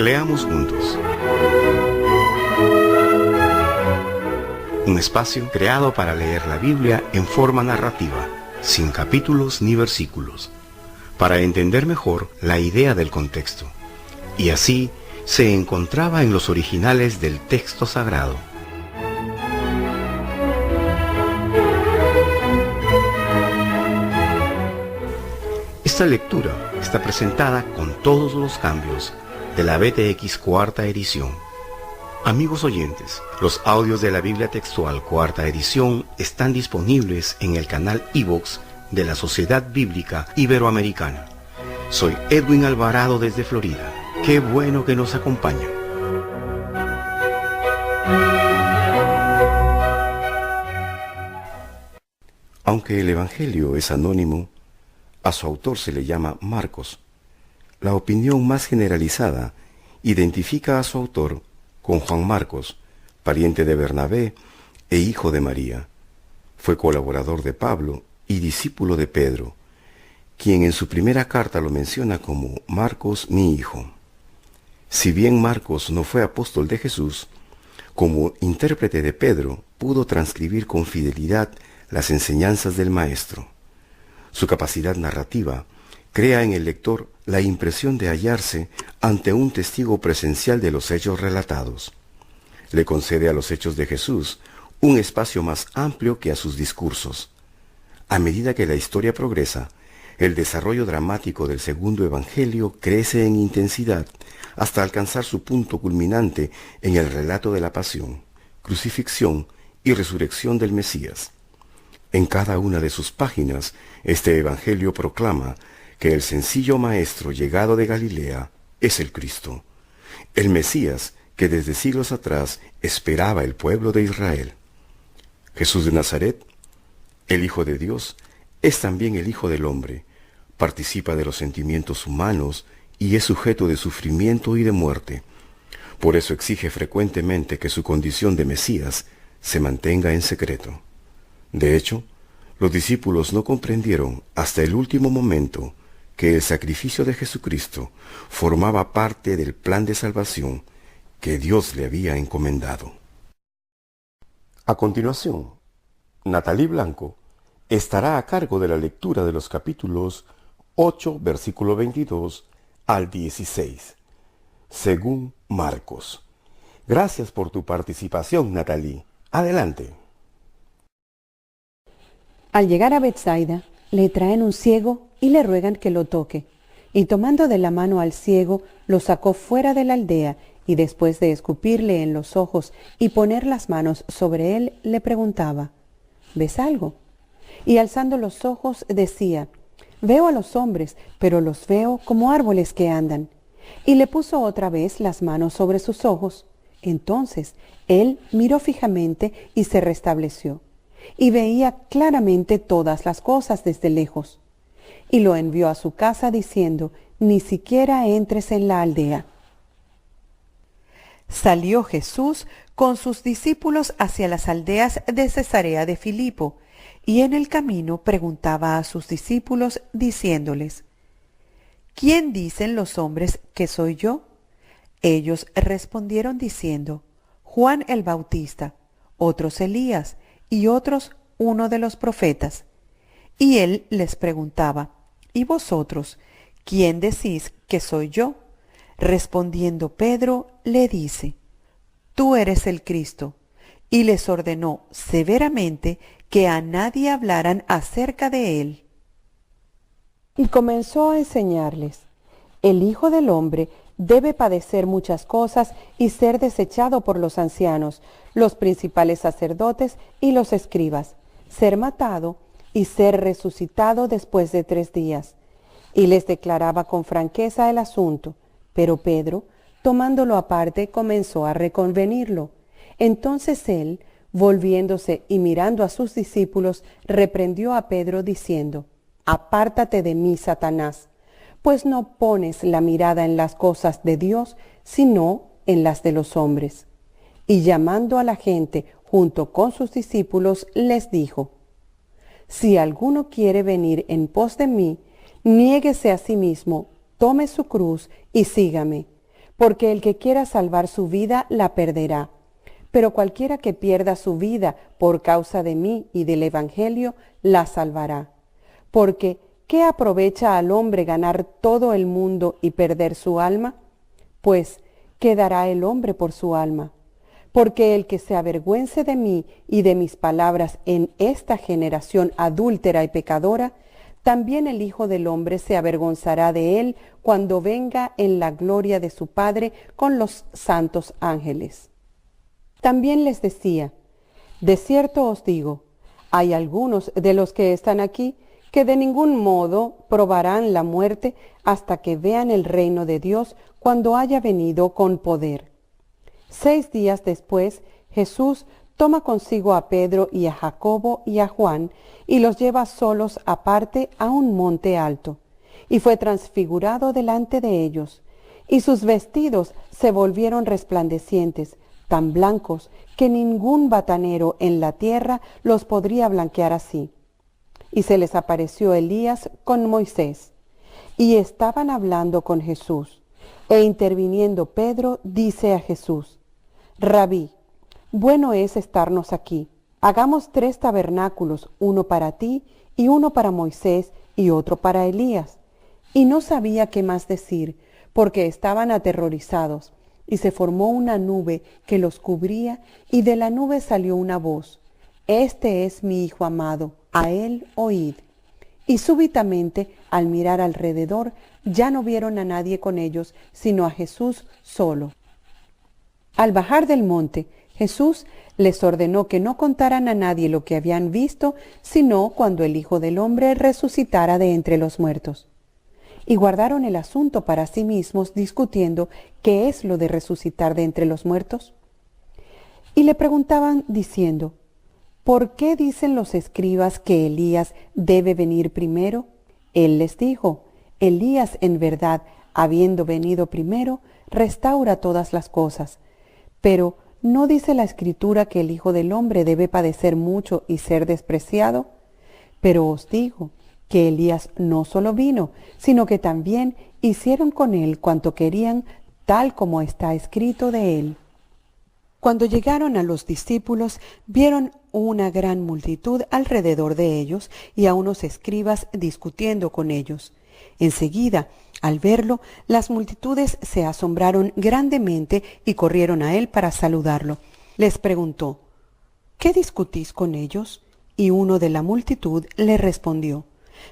Leamos juntos. Un espacio creado para leer la Biblia en forma narrativa, sin capítulos ni versículos, para entender mejor la idea del contexto, y así se encontraba en los originales del texto sagrado. Esta lectura está presentada con todos los cambios de la BTX cuarta edición. Amigos oyentes, los audios de la Biblia Textual cuarta edición están disponibles en el canal iVoox de la Sociedad Bíblica Iberoamericana. Soy Edwin Alvarado desde Florida. Qué bueno que nos acompañan. Aunque el Evangelio es anónimo, a su autor se le llama Marcos. La opinión más generalizada identifica a su autor con Juan Marcos, pariente de Bernabé e hijo de María. Fue colaborador de Pablo y discípulo de Pedro, quien en su primera carta lo menciona como Marcos, mi hijo. Si bien Marcos no fue apóstol de Jesús, como intérprete de Pedro pudo transcribir con fidelidad las enseñanzas del Maestro. Su capacidad narrativa crea en el lector la impresión de hallarse ante un testigo presencial de los hechos relatados. Le concede a los hechos de Jesús un espacio más amplio que a sus discursos. A medida que la historia progresa, el desarrollo dramático del segundo evangelio crece en intensidad hasta alcanzar su punto culminante en el relato de la pasión, crucifixión y resurrección del Mesías. En cada una de sus páginas, este evangelio proclama que el sencillo maestro llegado de Galilea es el Cristo, el Mesías que desde siglos atrás esperaba el pueblo de Israel. Jesús de Nazaret, el Hijo de Dios, es también el Hijo del Hombre, participa de los sentimientos humanos y es sujeto de sufrimiento y de muerte. Por eso exige frecuentemente que su condición de Mesías se mantenga en secreto. De hecho, los discípulos no comprendieron hasta el último momento que el sacrificio de Jesucristo formaba parte del plan de salvación que Dios le había encomendado. A continuación, Natalie Blanco estará a cargo de la lectura de los capítulos 8, versículo 22 al 16, según Marcos. Gracias por tu participación, Natalie. Adelante. Al llegar a Betsaida, le traen un ciego y le ruegan que lo toque. Y tomando de la mano al ciego, lo sacó fuera de la aldea, y después de escupirle en los ojos y poner las manos sobre él, le preguntaba, ¿ves algo? Y alzando los ojos decía, veo a los hombres, pero los veo como árboles que andan. Y le puso otra vez las manos sobre sus ojos. Entonces él miró fijamente y se restableció, y veía claramente todas las cosas desde lejos. Y lo envió a su casa diciendo, ni siquiera entres en la aldea. Salió Jesús con sus discípulos hacia las aldeas de Cesarea de Filipo, y en el camino preguntaba a sus discípulos diciéndoles, ¿quién dicen los hombres que soy yo? Ellos respondieron diciendo, Juan el Bautista, otros Elías, y otros uno de los profetas. Y él les preguntaba, ¿y vosotros, quién decís que soy yo? Respondiendo Pedro, le dice, tú eres el Cristo. Y les ordenó severamente que a nadie hablaran acerca de él. Y comenzó a enseñarles, el Hijo del Hombre debe padecer muchas cosas y ser desechado por los ancianos, los principales sacerdotes y los escribas, ser matado y ser resucitado después de 3 días. Y les declaraba con franqueza el asunto, pero Pedro, tomándolo aparte, comenzó a reconvenirlo. Entonces él, volviéndose y mirando a sus discípulos, reprendió a Pedro diciendo, apártate de mí, Satanás, pues no pones la mirada en las cosas de Dios, sino en las de los hombres. Y llamando a la gente junto con sus discípulos, les dijo, si alguno quiere venir en pos de mí, niéguese a sí mismo, tome su cruz y sígame, porque el que quiera salvar su vida la perderá. Pero cualquiera que pierda su vida por causa de mí y del Evangelio, la salvará. Porque, ¿qué aprovecha al hombre ganar todo el mundo y perder su alma? Pues, ¿qué dará el hombre por su alma? Porque el que se avergüence de mí y de mis palabras en esta generación adúltera y pecadora, también el Hijo del Hombre se avergonzará de él cuando venga en la gloria de su Padre con los santos ángeles. También les decía, de cierto os digo, hay algunos de los que están aquí que de ningún modo probarán la muerte hasta que vean el reino de Dios cuando haya venido con poder. 6 días después, Jesús toma consigo a Pedro y a Jacobo y a Juan y los lleva solos aparte a un monte alto, y fue transfigurado delante de ellos, y sus vestidos se volvieron resplandecientes, tan blancos que ningún batanero en la tierra los podría blanquear así. Y se les apareció Elías con Moisés, y estaban hablando con Jesús, e interviniendo Pedro dice a Jesús, Rabí, bueno es estarnos aquí. Hagamos 3 tabernáculos, uno para ti, y uno para Moisés, y otro para Elías. Y no sabía qué más decir, porque estaban aterrorizados, y se formó una nube que los cubría, y de la nube salió una voz, Este es mi Hijo amado, a él oíd. Y súbitamente, al mirar alrededor, ya no vieron a nadie con ellos, sino a Jesús solo. Al bajar del monte, Jesús les ordenó que no contaran a nadie lo que habían visto, sino cuando el Hijo del Hombre resucitara de entre los muertos. Y guardaron el asunto para sí mismos, discutiendo qué es lo de resucitar de entre los muertos. Y le preguntaban diciendo, ¿por qué dicen los escribas que Elías debe venir primero? Él les dijo, Elías en verdad, habiendo venido primero, restaura todas las cosas. Pero, ¿no dice la Escritura que el Hijo del Hombre debe padecer mucho y ser despreciado? Pero os digo que Elías no solo vino, sino que también hicieron con él cuanto querían, tal como está escrito de él. Cuando llegaron a los discípulos, vieron una gran multitud alrededor de ellos y a unos escribas discutiendo con ellos. Enseguida, al verlo, las multitudes se asombraron grandemente y corrieron a él para saludarlo. Les preguntó, ¿qué discutís con ellos? Y uno de la multitud le respondió,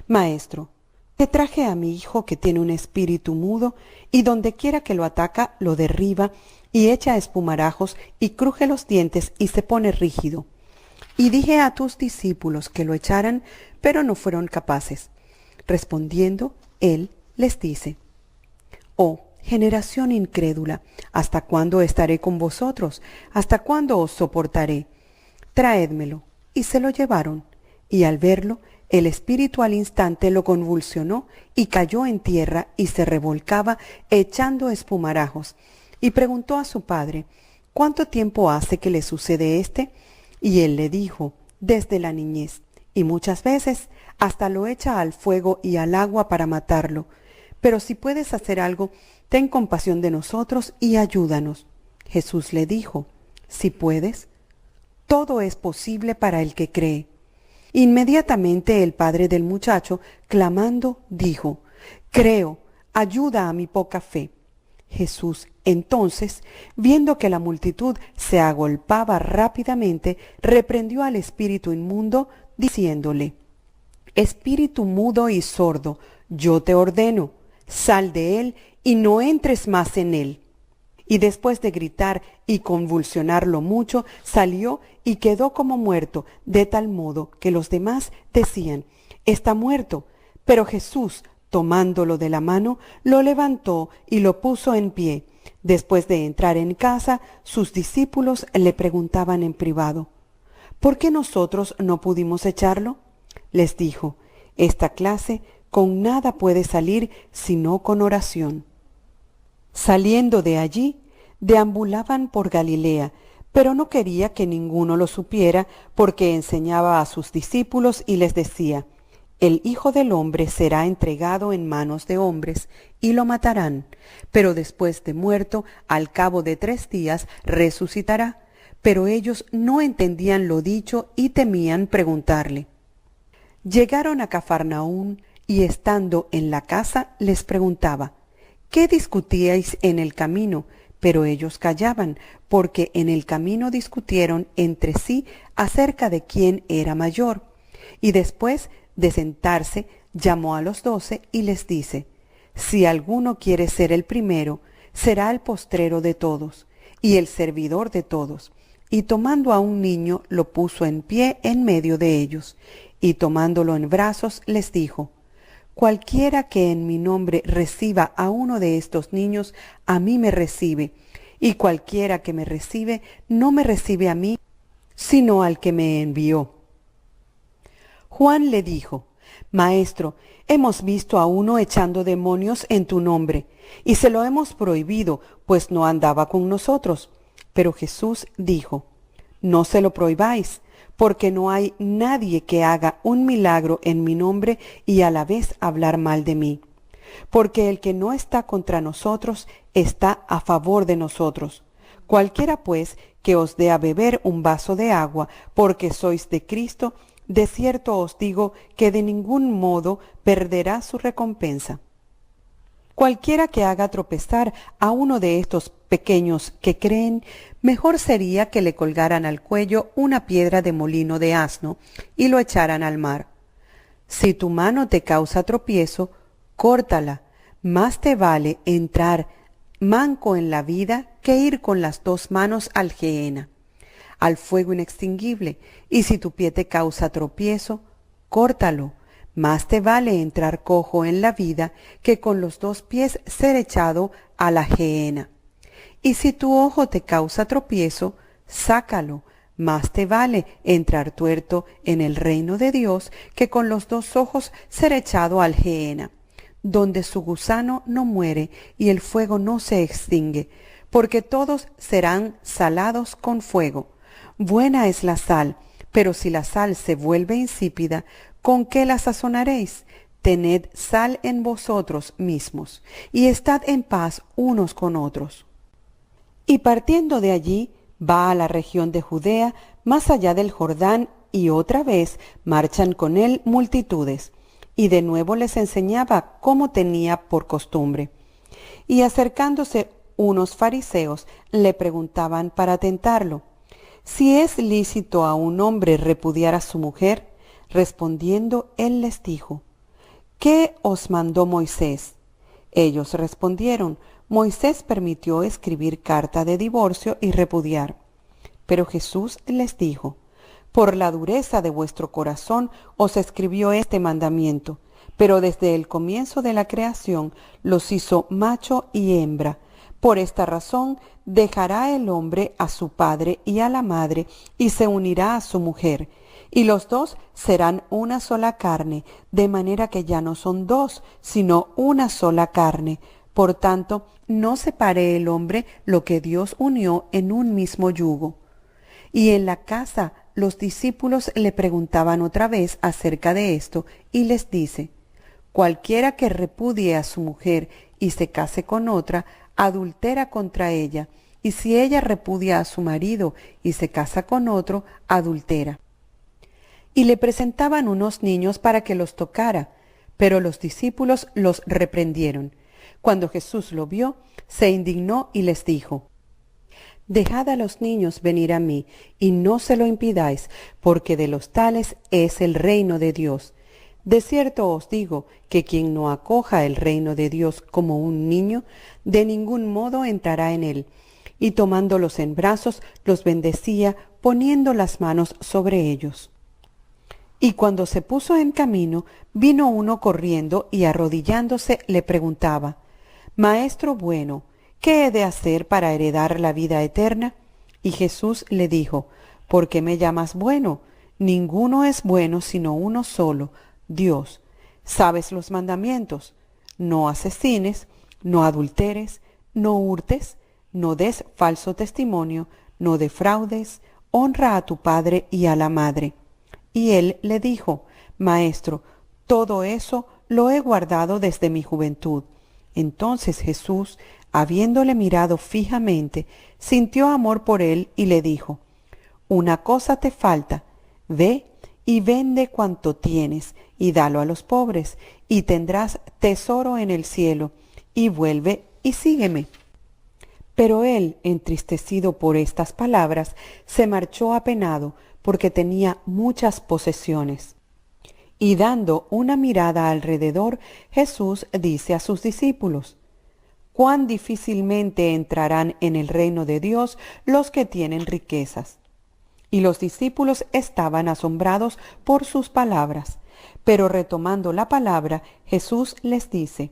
Maestro, te traje a mi hijo que tiene un espíritu mudo, y donde quiera que lo ataca, lo derriba, y echa espumarajos, y cruje los dientes, y se pone rígido. Y dije a tus discípulos que lo echaran, pero no fueron capaces. Respondiendo, él les dice, Oh, generación incrédula, ¿hasta cuándo estaré con vosotros? ¿Hasta cuándo os soportaré? Traédmelo. Y se lo llevaron, y al verlo, el espíritu al instante lo convulsionó y cayó en tierra y se revolcaba echando espumarajos. Y preguntó a su padre, ¿cuánto tiempo hace que le sucede este? Y él le dijo, desde la niñez, y muchas veces hasta lo echa al fuego y al agua para matarlo. Pero si puedes hacer algo, ten compasión de nosotros y ayúdanos. Jesús le dijo, si puedes, todo es posible para el que cree. Inmediatamente el padre del muchacho, clamando, dijo, creo, ayuda a mi poca fe. Jesús, entonces, viendo que la multitud se agolpaba rápidamente, reprendió al espíritu inmundo, diciéndole, Espíritu mudo y sordo, yo te ordeno, sal de él y no entres más en él. Y después de gritar y convulsionarlo mucho, salió y quedó como muerto, de tal modo que los demás decían, está muerto. Pero Jesús, tomándolo de la mano, lo levantó y lo puso en pie. Después de entrar en casa, sus discípulos le preguntaban en privado, ¿por qué nosotros no pudimos echarlo? Les dijo, esta clase con nada puede salir sino con oración. Saliendo de allí, deambulaban por Galilea, pero no quería que ninguno lo supiera, porque enseñaba a sus discípulos y les decía, el Hijo del Hombre será entregado en manos de hombres, y lo matarán, pero después de muerto, al cabo de 3 días, resucitará. Pero ellos no entendían lo dicho y temían preguntarle. Llegaron a Cafarnaún, y estando en la casa les preguntaba, ¿qué discutíais en el camino? Pero ellos callaban, porque en el camino discutieron entre sí acerca de quién era mayor. Y después de sentarse, llamó a los 12 y les dice, si alguno quiere ser el primero, será el postrero de todos, y el servidor de todos. Y tomando a un niño, lo puso en pie en medio de ellos, y tomándolo en brazos, les dijo, cualquiera que en mi nombre reciba a uno de estos niños, a mí me recibe, y cualquiera que me recibe, no me recibe a mí, sino al que me envió. Juan le dijo, Maestro, hemos visto a uno echando demonios en tu nombre, y se lo hemos prohibido, pues no andaba con nosotros. Pero Jesús dijo, no se lo prohibáis, porque no hay nadie que haga un milagro en mi nombre y a la vez hablar mal de mí. Porque el que no está contra nosotros está a favor de nosotros. Cualquiera pues que os dé a beber un vaso de agua, porque sois de Cristo, de cierto os digo que de ningún modo perderá su recompensa. Cualquiera que haga tropezar a uno de estos pequeños que creen, mejor sería que le colgaran al cuello una piedra de molino de asno y lo echaran al mar. Si tu mano te causa tropiezo, córtala. Más te vale entrar manco en la vida que ir con las 2 manos al Gehenna, al fuego inextinguible. Y si tu pie te causa tropiezo, córtalo. Más te vale entrar cojo en la vida que con los 2 pies ser echado a la Gehenna. Y si tu ojo te causa tropiezo, sácalo. Más te vale entrar tuerto en el reino de Dios que con los 2 ojos ser echado al Gehenna, donde su gusano no muere y el fuego no se extingue, porque todos serán salados con fuego. Buena es la sal, pero si la sal se vuelve insípida, ¿con qué la sazonaréis? Tened sal en vosotros mismos, y estad en paz unos con otros. Y partiendo de allí, va a la región de Judea, más allá del Jordán, y otra vez marchan con él multitudes, y de nuevo les enseñaba como tenía por costumbre. Y acercándose unos fariseos, le preguntaban para tentarlo, si es lícito a un hombre repudiar a su mujer. Respondiendo, él les dijo, ¿qué os mandó Moisés? Ellos respondieron, Moisés permitió escribir carta de divorcio y repudiar. Pero Jesús les dijo, por la dureza de vuestro corazón os escribió este mandamiento, pero desde el comienzo de la creación los hizo macho y hembra. Por esta razón dejará el hombre a su padre y a la madre y se unirá a su mujer, y los 2 serán una sola carne, de manera que ya no son 2, sino una sola carne. Por tanto, no separe el hombre lo que Dios unió en un mismo yugo. Y en la casa los discípulos le preguntaban otra vez acerca de esto, y les dice, cualquiera que repudie a su mujer y se case con otra, adultera contra ella, y si ella repudia a su marido y se casa con otro, adultera. Y le presentaban unos niños para que los tocara, pero los discípulos los reprendieron. Cuando Jesús lo vio, se indignó y les dijo, dejad a los niños venir a mí, y no se lo impidáis, porque de los tales es el reino de Dios. De cierto os digo que quien no acoja el reino de Dios como un niño, de ningún modo entrará en él. Y tomándolos en brazos, los bendecía, poniendo las manos sobre ellos. Y cuando se puso en camino, vino uno corriendo y arrodillándose le preguntaba, Maestro bueno, ¿qué he de hacer para heredar la vida eterna? Y Jesús le dijo, ¿por qué me llamas bueno? Ninguno es bueno sino uno solo, Dios. ¿Sabes los mandamientos? No asesines, no adulteres, no hurtes, no des falso testimonio, no defraudes, honra a tu padre y a la madre. Y él le dijo, Maestro, Todo eso lo he guardado desde mi juventud. Entonces Jesús, habiéndole mirado fijamente, sintió amor por él y le dijo: Una cosa te falta, ve y vende cuanto tienes y dalo a los pobres, y tendrás tesoro en el cielo, y vuelve y sígueme. Pero él, entristecido por estas palabras, se marchó apenado, porque tenía muchas posesiones. Y dando una mirada alrededor, Jesús dice a sus discípulos: Cuán difícilmente entrarán en el reino de Dios los que tienen riquezas. Y los discípulos estaban asombrados por sus palabras. Pero retomando la palabra, Jesús les dice: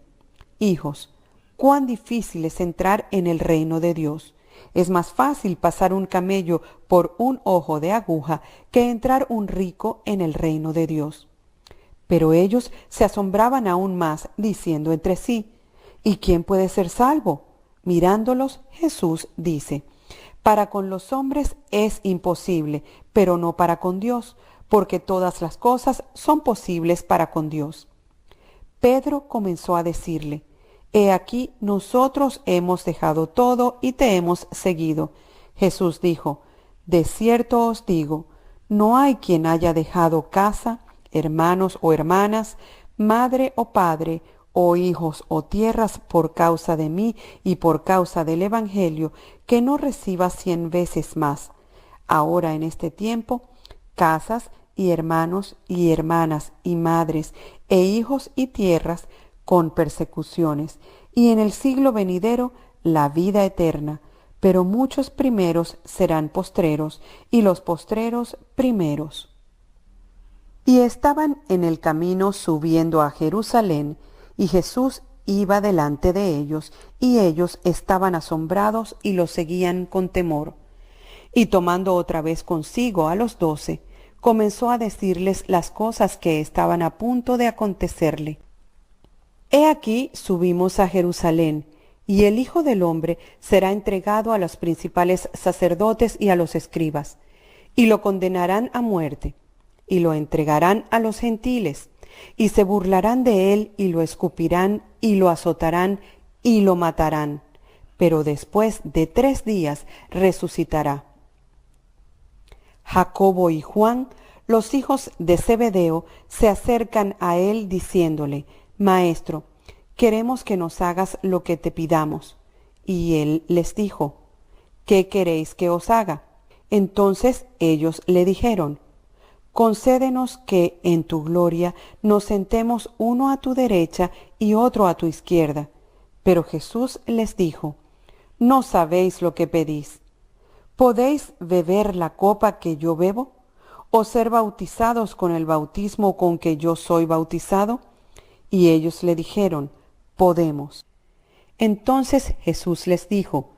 Hijos, cuán difícil es entrar en el reino de Dios. Es más fácil pasar un camello por un ojo de aguja que entrar un rico en el reino de Dios. Pero ellos se asombraban aún más, diciendo entre sí: ¿Y quién puede ser salvo? Mirándolos, Jesús dice: Para con los hombres es imposible, pero no para con Dios, porque todas las cosas son posibles para con Dios. Pedro comenzó a decirle: He aquí, nosotros hemos dejado todo y te hemos seguido. Jesús dijo: De cierto os digo, no hay quien haya dejado casa, hermanos o hermanas, madre o padre, o hijos o tierras por causa de mí y por causa del Evangelio, que no reciba 100 veces más, ahora en este tiempo, casas y hermanos y hermanas y madres e hijos y tierras con persecuciones, y en el siglo venidero la vida eterna. Pero muchos primeros serán postreros, y los postreros primeros. Y estaban en el camino subiendo a Jerusalén, y Jesús iba delante de ellos, y ellos estaban asombrados y lo seguían con temor. Y tomando otra vez consigo a los 12, comenzó a decirles las cosas que estaban a punto de acontecerle. He aquí subimos a Jerusalén, y el Hijo del Hombre será entregado a los principales sacerdotes y a los escribas, y lo condenarán a muerte, y lo entregarán a los gentiles, y se burlarán de él, y lo escupirán, y lo azotarán, y lo matarán, pero después de 3 días resucitará. Jacobo y Juan, los hijos de Zebedeo, se acercan a él diciéndole: Maestro, queremos que nos hagas lo que te pidamos. Y él les dijo: ¿Qué queréis que os haga? Entonces ellos le dijeron: Concédenos que en tu gloria nos sentemos uno a tu derecha y otro a tu izquierda. Pero Jesús les dijo: No sabéis lo que pedís. ¿Podéis beber la copa que yo bebo? ¿O ser bautizados con el bautismo con que yo soy bautizado? Y ellos le dijeron: Podemos. Entonces Jesús les dijo: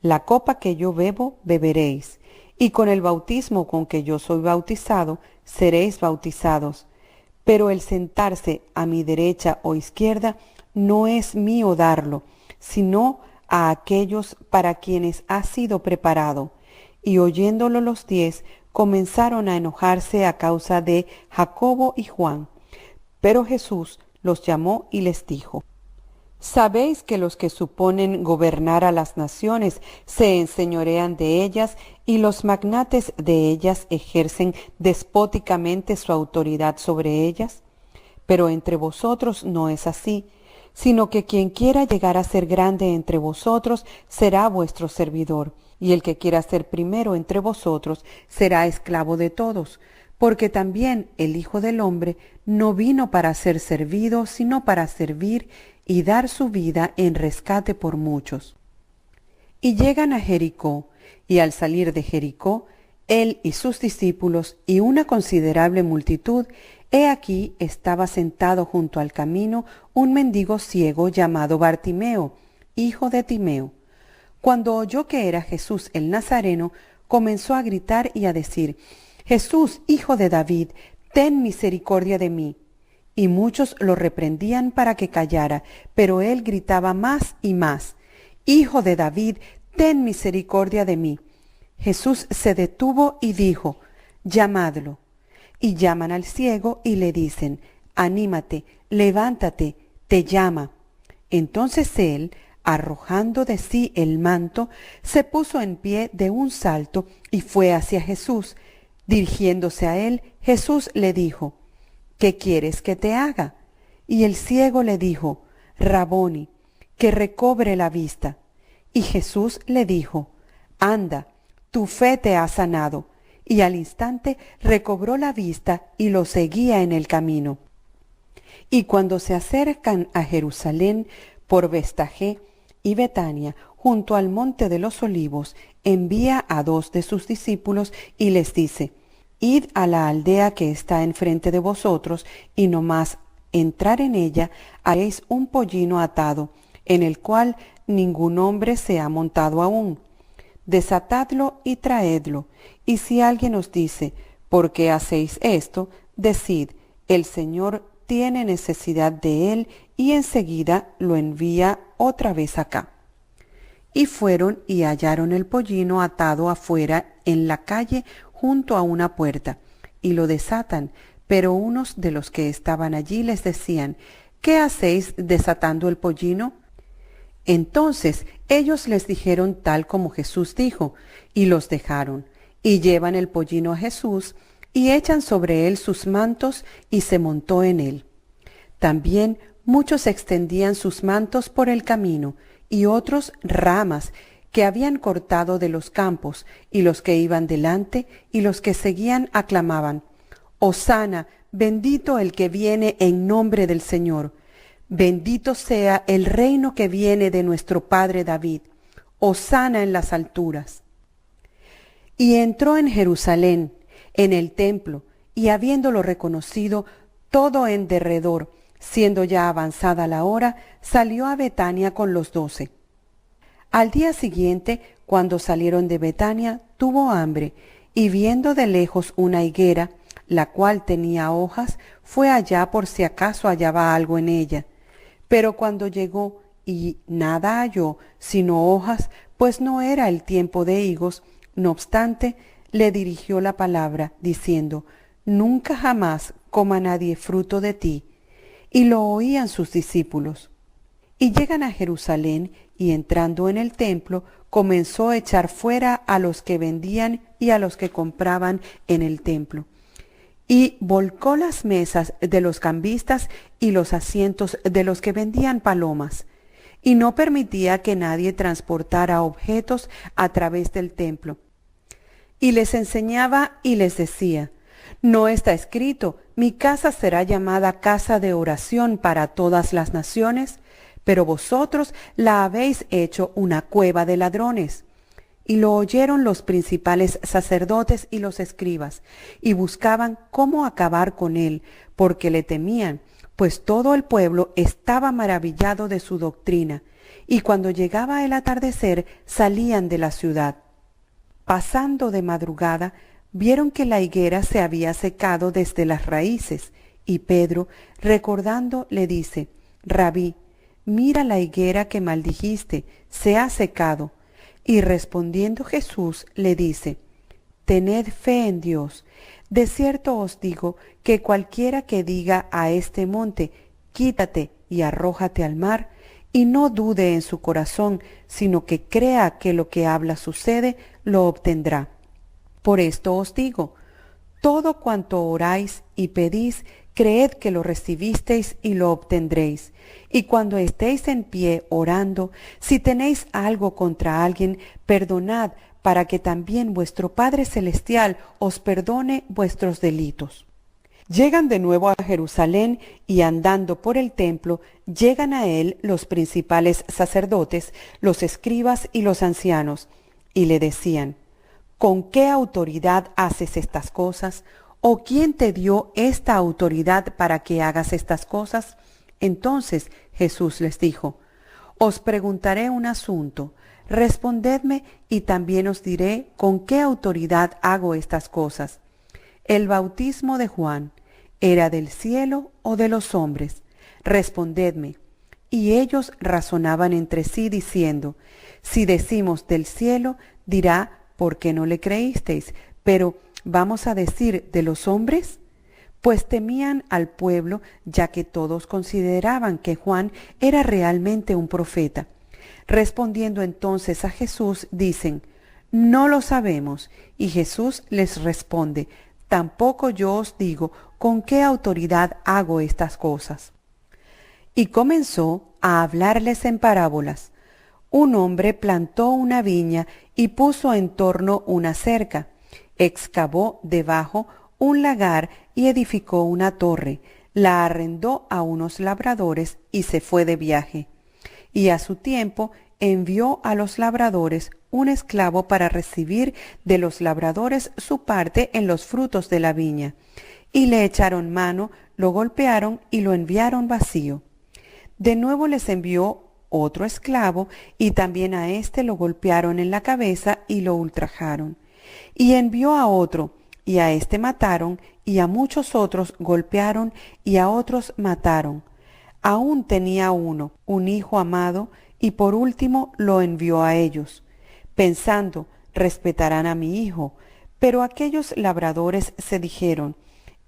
La copa que yo bebo, beberéis, y con el bautismo con que yo soy bautizado, seréis bautizados. Pero el sentarse a mi derecha o izquierda no es mío darlo, sino a aquellos para quienes ha sido preparado. Y oyéndolo los 10, comenzaron a enojarse a causa de Jacobo y Juan. Pero Jesús los llamó y les dijo: ¿Sabéis que los que suponen gobernar a las naciones se enseñorean de ellas, y los magnates de ellas ejercen despóticamente su autoridad sobre ellas? Pero entre vosotros no es así, sino que quien quiera llegar a ser grande entre vosotros será vuestro servidor, y el que quiera ser primero entre vosotros será esclavo de todos, porque también el Hijo del Hombre no vino para ser servido, sino para servir y dar su vida en rescate por muchos. Y llegan a Jericó, y al salir de Jericó, él y sus discípulos y una considerable multitud, he aquí estaba sentado junto al camino un mendigo ciego llamado Bartimeo, hijo de Timeo. Cuando oyó que era Jesús el Nazareno, comenzó a gritar y a decir: Jesús, hijo de David, ten misericordia de mí. Y muchos lo reprendían para que callara, pero él gritaba más y más: Hijo de David, ten misericordia de mí. Jesús se detuvo y dijo: Llamadlo. Y llaman al ciego y le dicen: anímate, levántate, te llama. Entonces él, arrojando de sí el manto, se puso en pie de un salto y fue hacia Jesús. Dirigiéndose a él, Jesús le dijo: ¿Qué quieres que te haga? Y el ciego le dijo: Raboni, que recobre la vista. Y Jesús le dijo: Anda, tu fe te ha sanado. Y al instante recobró la vista y lo seguía en el camino. Y cuando se acercan a Jerusalén por Betfagé y Betania, junto al monte de los Olivos, envía a 2 de sus discípulos y les dice: Id a la aldea que está enfrente de vosotros, y no más entrar en ella haréis un pollino atado, en el cual ningún hombre se ha montado aún. Desatadlo y traedlo, y si alguien os dice: ¿por qué hacéis esto?, decid: el Señor tiene necesidad de él, y enseguida lo envía otra vez acá. Y fueron y hallaron el pollino atado afuera en la calle junto a una puerta, y lo desatan. Pero unos de los que estaban allí les decían: ¿qué hacéis desatando el pollino? Entonces ellos les dijeron tal como Jesús dijo, y los dejaron, y llevan el pollino a Jesús, y echan sobre él sus mantos, y se montó en él. También muchos extendían sus mantos por el camino, y otros ramas que habían cortado de los campos, y los que iban delante y los que seguían aclamaban: Hosana, bendito el que viene en nombre del Señor. Bendito sea el reino que viene de nuestro padre David. Hosana en las alturas. Y entró en Jerusalén, en el templo, y habiéndolo reconocido todo en derredor, siendo ya avanzada la hora, salió a Betania con los 12. Al día siguiente, cuando salieron de Betania, tuvo hambre, y viendo de lejos una higuera, la cual tenía hojas, fue allá por si acaso hallaba algo en ella. Pero cuando llegó y nada halló sino hojas, pues no era el tiempo de higos, no obstante, le dirigió la palabra, diciendo: Nunca jamás coma nadie fruto de ti. Y lo oían sus discípulos. Y llegan a Jerusalén, y entrando en el templo, comenzó a echar fuera a los que vendían y a los que compraban en el templo. Y volcó las mesas de los cambistas y los asientos de los que vendían palomas, y no permitía que nadie transportara objetos a través del templo. Y les enseñaba y les decía: ¿no está escrito: mi casa será llamada casa de oración para todas las naciones? Pero vosotros la habéis hecho una cueva de ladrones. Y lo oyeron los principales sacerdotes y los escribas, y buscaban cómo acabar con él, porque le temían, pues todo el pueblo estaba maravillado de su doctrina. Y cuando llegaba el atardecer, salían de la ciudad. Pasando de madrugada, vieron que la higuera se había secado desde las raíces, y Pedro, recordando, le dice: Rabí, mira la higuera que maldijiste, se ha secado. Y respondiendo Jesús le dice: Tened fe en Dios. De cierto os digo que cualquiera que diga a este monte: quítate y arrójate al mar, y no dude en su corazón, sino que crea que lo que habla sucede, lo obtendrá. Por esto os digo: todo cuanto oráis y pedís, creed que lo recibisteis y lo obtendréis. Y cuando estéis en pie orando, si tenéis algo contra alguien, perdonad, para que también vuestro Padre Celestial os perdone vuestros delitos. Llegan de nuevo a Jerusalén, y andando por el templo, llegan a él los principales sacerdotes, los escribas y los ancianos, y le decían: ¿con qué autoridad haces estas cosas? ¿O quién te dio esta autoridad para que hagas estas cosas? Entonces Jesús les dijo: os preguntaré un asunto, respondedme y también os diré con qué autoridad hago estas cosas. ¿El bautismo de Juan era del cielo o de los hombres? Respondedme. Y ellos razonaban entre sí diciendo: si decimos del cielo, dirá: ¿por qué no le creísteis? Pero ¿vamos a decir de los hombres? pues temían al pueblo, ya que todos consideraban que Juan era realmente un profeta. Respondiendo entonces a Jesús, dicen: no lo sabemos. Y Jesús les responde: tampoco yo os digo con qué autoridad hago estas cosas. Y comenzó a hablarles en parábolas. Un hombre plantó una viña y puso en torno una cerca, excavó debajo un lagar y edificó una torre, la arrendó a unos labradores y se fue de viaje. Y a su tiempo envió a los labradores un esclavo para recibir de los labradores su parte en los frutos de la viña. Y le echaron mano, lo golpearon y lo enviaron vacío. De nuevo les envió otro esclavo, y también a éste lo golpearon en la cabeza y lo ultrajaron. Y envió a otro, y a éste mataron, y a muchos otros golpearon, y a otros mataron. Aún tenía uno, un hijo amado, y por último lo envió a ellos, pensando: respetarán a mi hijo. Pero aquellos labradores se dijeron: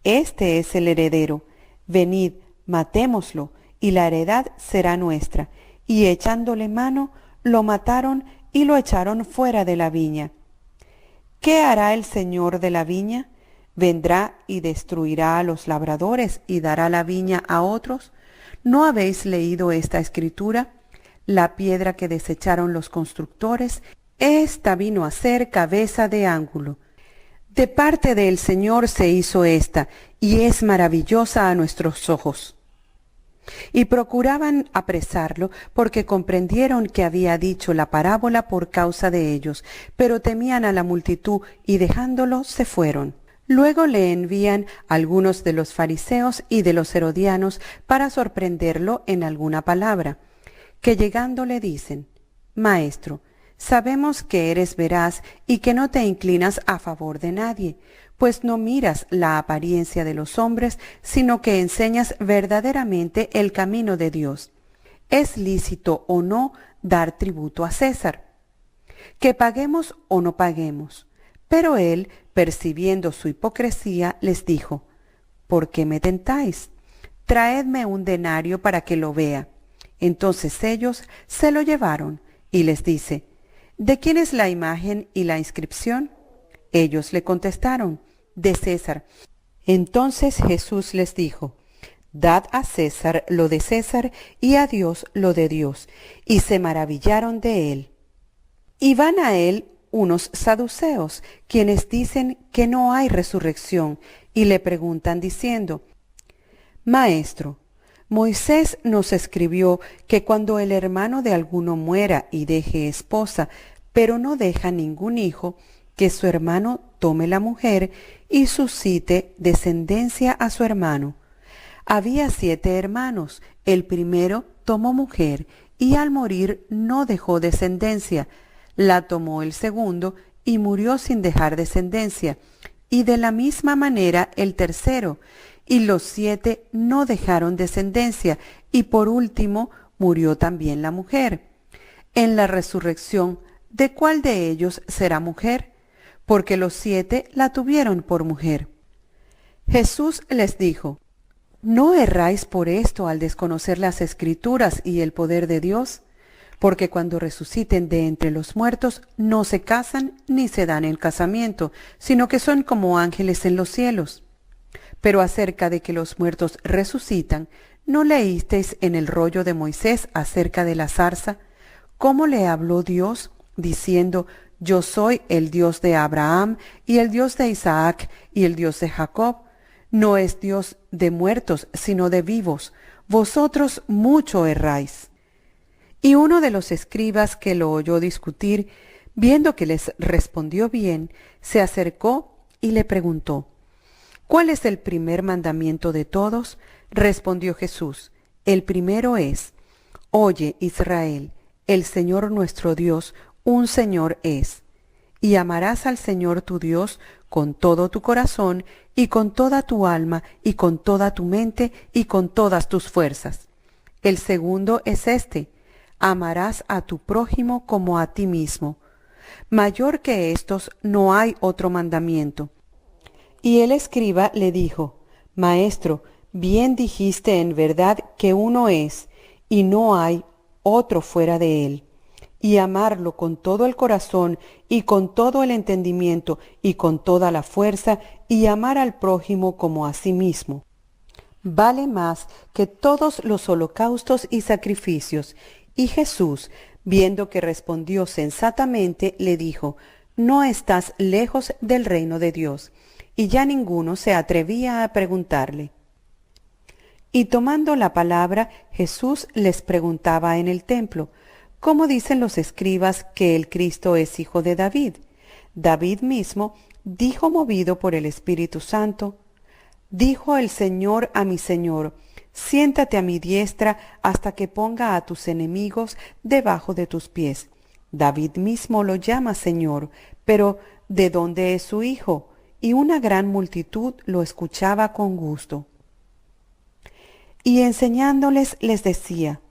este es el heredero, venid, matémoslo, y la heredad será nuestra. Y echándole mano, lo mataron y lo echaron fuera de la viña. ¿Qué hará el señor de la viña? ¿Vendrá y destruirá a los labradores y dará la viña a otros? ¿No habéis leído esta escritura? La piedra que desecharon los constructores, esta vino a ser cabeza de ángulo. De parte del Señor se hizo esta, y es maravillosa a nuestros ojos. Y procuraban apresarlo, porque comprendieron que había dicho la parábola por causa de ellos, pero temían a la multitud, y dejándolo se fueron. Luego le envían algunos de los fariseos y de los herodianos para sorprenderlo en alguna palabra, que llegando le dicen: Maestro, sabemos que eres veraz y que no te inclinas a favor de nadie, pues no miras la apariencia de los hombres, sino que enseñas verdaderamente el camino de Dios. ¿Es lícito o no dar tributo a César? Que paguemos o no paguemos. Pero él, percibiendo su hipocresía, les dijo: ¿por qué me tentáis? Traedme un denario para que lo vea. Entonces ellos se lo llevaron, y les dice: ¿de quién es la imagen y la inscripción? Ellos le contestaron: de César. Entonces Jesús les dijo: dad a César lo de César y a Dios lo de Dios. Y se maravillaron de él. Y van a él unos saduceos, quienes dicen que no hay resurrección, y le preguntan diciendo: Maestro, Moisés nos escribió que cuando el hermano de alguno muera y deje esposa, pero no deja ningún hijo, que su hermano tome la mujer y suscite descendencia a su hermano. Había 7 hermanos, el primero tomó mujer, y al morir no dejó descendencia. La tomó el segundo, y murió sin dejar descendencia, y de la misma manera el tercero, y los 7 no dejaron descendencia, y por último murió también la mujer. En la resurrección, ¿de cuál de ellos será mujer? Porque los 7 la tuvieron por mujer. Jesús les dijo: ¿no erráis por esto al desconocer las Escrituras y el poder de Dios? Porque cuando resuciten de entre los muertos, no se casan ni se dan en casamiento, sino que son como ángeles en los cielos. Pero acerca de que los muertos resucitan, ¿no leísteis en el rollo de Moisés acerca de la zarza? ¿Cómo le habló Dios, diciendo: yo soy el Dios de Abraham, y el Dios de Isaac, y el Dios de Jacob? No es Dios de muertos, sino de vivos. Vosotros mucho erráis. Y uno de los escribas que lo oyó discutir, viendo que les respondió bien, se acercó y le preguntó: ¿cuál es el primer mandamiento de todos? Respondió Jesús: el primero es: oye, Israel, el Señor nuestro Dios, un Señor es. Y amarás al Señor tu Dios con todo tu corazón, y con toda tu alma, y con toda tu mente, y con todas tus fuerzas. El segundo es este: amarás a tu prójimo como a ti mismo. Mayor que estos no hay otro mandamiento. Y el escriba le dijo: Maestro, bien dijiste en verdad que uno es, y no hay otro fuera de él. Y amarlo con todo el corazón, y con todo el entendimiento, y con toda la fuerza, y amar al prójimo como a sí mismo, vale más que todos los holocaustos y sacrificios. Y Jesús, viendo que respondió sensatamente, le dijo: No estás lejos del reino de Dios. Y ya ninguno se atrevía a preguntarle. Y tomando la palabra, Jesús les preguntaba en el templo: ¿Cómo dicen los escribas que el Cristo es hijo de David? David mismo dijo, movido por el Espíritu Santo: Dijo el Señor a mi Señor: Siéntate a mi diestra hasta que ponga a tus enemigos debajo de tus pies. David mismo lo llama Señor, pero ¿de dónde es su hijo? Y una gran multitud lo escuchaba con gusto. Y enseñándoles les decía: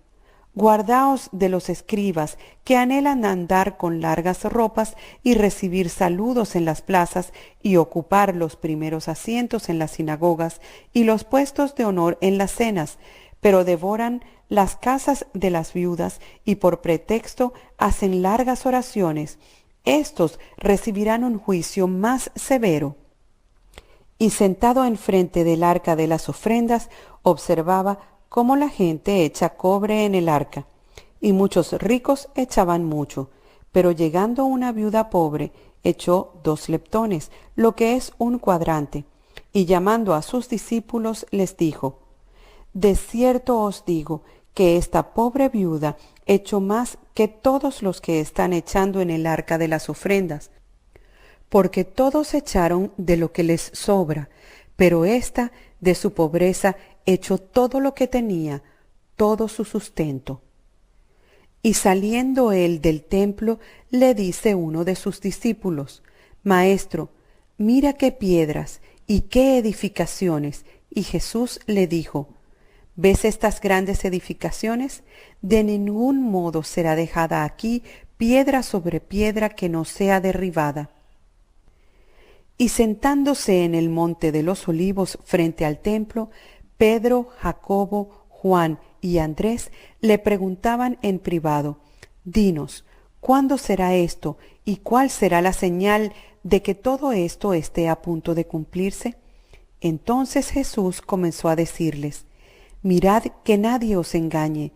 Guardaos de los escribas, que anhelan andar con largas ropas y recibir saludos en las plazas y ocupar los primeros asientos en las sinagogas y los puestos de honor en las cenas, pero devoran las casas de las viudas y por pretexto hacen largas oraciones. Estos recibirán un juicio más severo. Y sentado enfrente del arca de las ofrendas, observaba cómo la gente echa cobre en el arca, y muchos ricos echaban mucho, pero llegando una viuda pobre, echó 2 leptones, lo que es un cuadrante, y llamando a sus discípulos les dijo: De cierto os digo que esta pobre viuda echó más que todos los que están echando en el arca de las ofrendas, porque todos echaron de lo que les sobra, pero ésta de su pobreza echó todo lo que tenía, todo su sustento. Y saliendo él del templo, le dice uno de sus discípulos: Maestro, mira qué piedras y qué edificaciones. Y Jesús le dijo: ¿Ves estas grandes edificaciones? De ningún modo será dejada aquí piedra sobre piedra que no sea derribada. Y sentándose en el monte de los olivos frente al templo, Pedro, Jacobo, Juan y Andrés le preguntaban en privado: Dinos, ¿cuándo será esto y cuál será la señal de que todo esto esté a punto de cumplirse? Entonces Jesús comenzó a decirles: Mirad que nadie os engañe.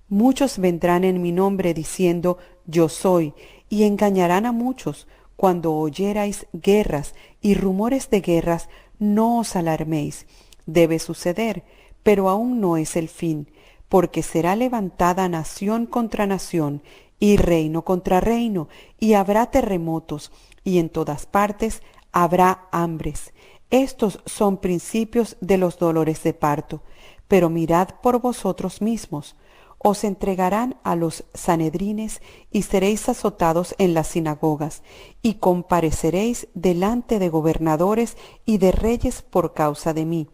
Muchos vendrán en mi nombre diciendo: Yo soy, y engañarán a muchos. Cuando oyerais guerras y rumores de guerras, no os alarméis. Debe suceder, pero aún no es el fin, porque será levantada nación contra nación, y reino contra reino, y habrá terremotos, y en todas partes habrá hambres. Estos son principios de los dolores de parto. Pero mirad por vosotros mismos. Os entregarán a los sanedrines y seréis azotados en las sinagogas, y compareceréis delante de gobernadores y de reyes por causa de mí,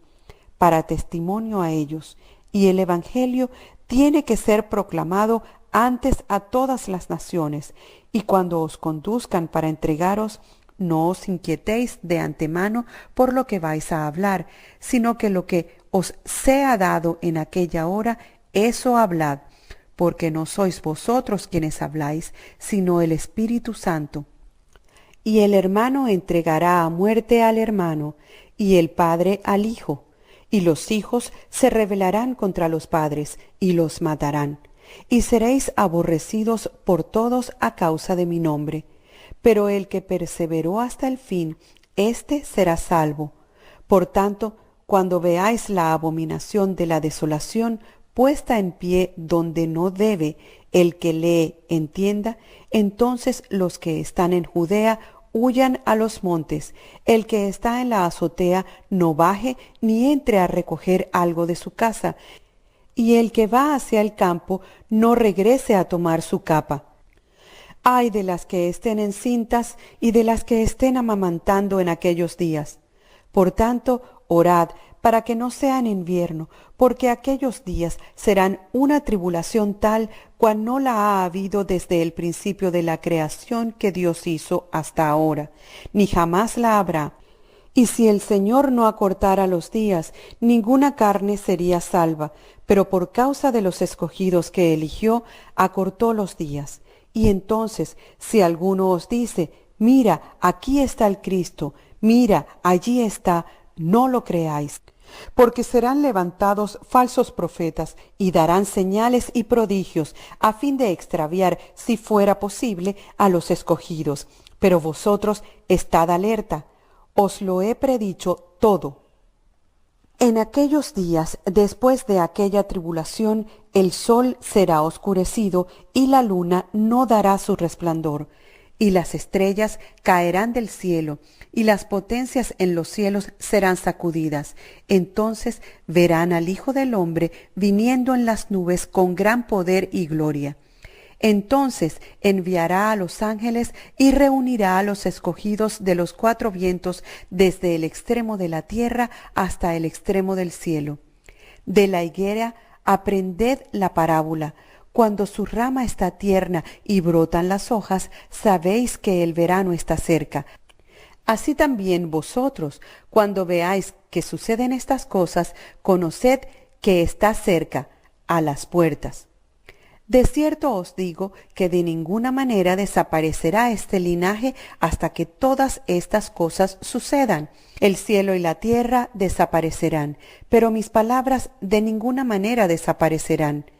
para testimonio a ellos. Y el evangelio tiene que ser proclamado antes a todas las naciones, y cuando os conduzcan para entregaros, no os inquietéis de antemano por lo que vais a hablar, sino que lo que os sea dado en aquella hora, eso hablad, porque no sois vosotros quienes habláis, sino el Espíritu Santo. Y el hermano entregará a muerte al hermano, y el padre al hijo, y los hijos se rebelarán contra los padres, y los matarán, y seréis aborrecidos por todos a causa de mi nombre. Pero el que perseveró hasta el fin, éste será salvo. Por tanto, cuando veáis la abominación de la desolación puesta en pie donde no debe, el que lee entienda, entonces los que están en Judea huyan a los montes, el que está en la azotea no baje ni entre a recoger algo de su casa, y el que va hacia el campo no regrese a tomar su capa. Ay de las que estén encintas y de las que estén amamantando en aquellos días. Por tanto, orad para que no sea en invierno, porque aquellos días serán una tribulación tal cual no la ha habido desde el principio de la creación que Dios hizo hasta ahora, ni jamás la habrá. Y si el Señor no acortara los días, ninguna carne sería salva, pero por causa de los escogidos que eligió, acortó los días. Y entonces, si alguno os dice, mira, aquí está el Cristo, mira, allí está, no lo creáis. Porque serán levantados falsos profetas y darán señales y prodigios a fin de extraviar, si fuera posible, a los escogidos. Pero vosotros estad alerta. Os lo he predicho todo. En aquellos días, después de aquella tribulación, el sol será oscurecido y la luna no dará su resplandor, y las estrellas caerán del cielo, y las potencias en los cielos serán sacudidas. Entonces verán al Hijo del Hombre viniendo en las nubes con gran poder y gloria. Entonces enviará a los ángeles y reunirá a los escogidos de los cuatro vientos desde el extremo de la tierra hasta el extremo del cielo. De la higuera aprended la parábola. Cuando su rama está tierna y brotan las hojas, sabéis que el verano está cerca. Así también vosotros, cuando veáis que suceden estas cosas, conoced que está cerca, a las puertas. De cierto os digo que de ninguna manera desaparecerá este linaje hasta que todas estas cosas sucedan. El cielo y la tierra desaparecerán, pero mis palabras de ninguna manera desaparecerán.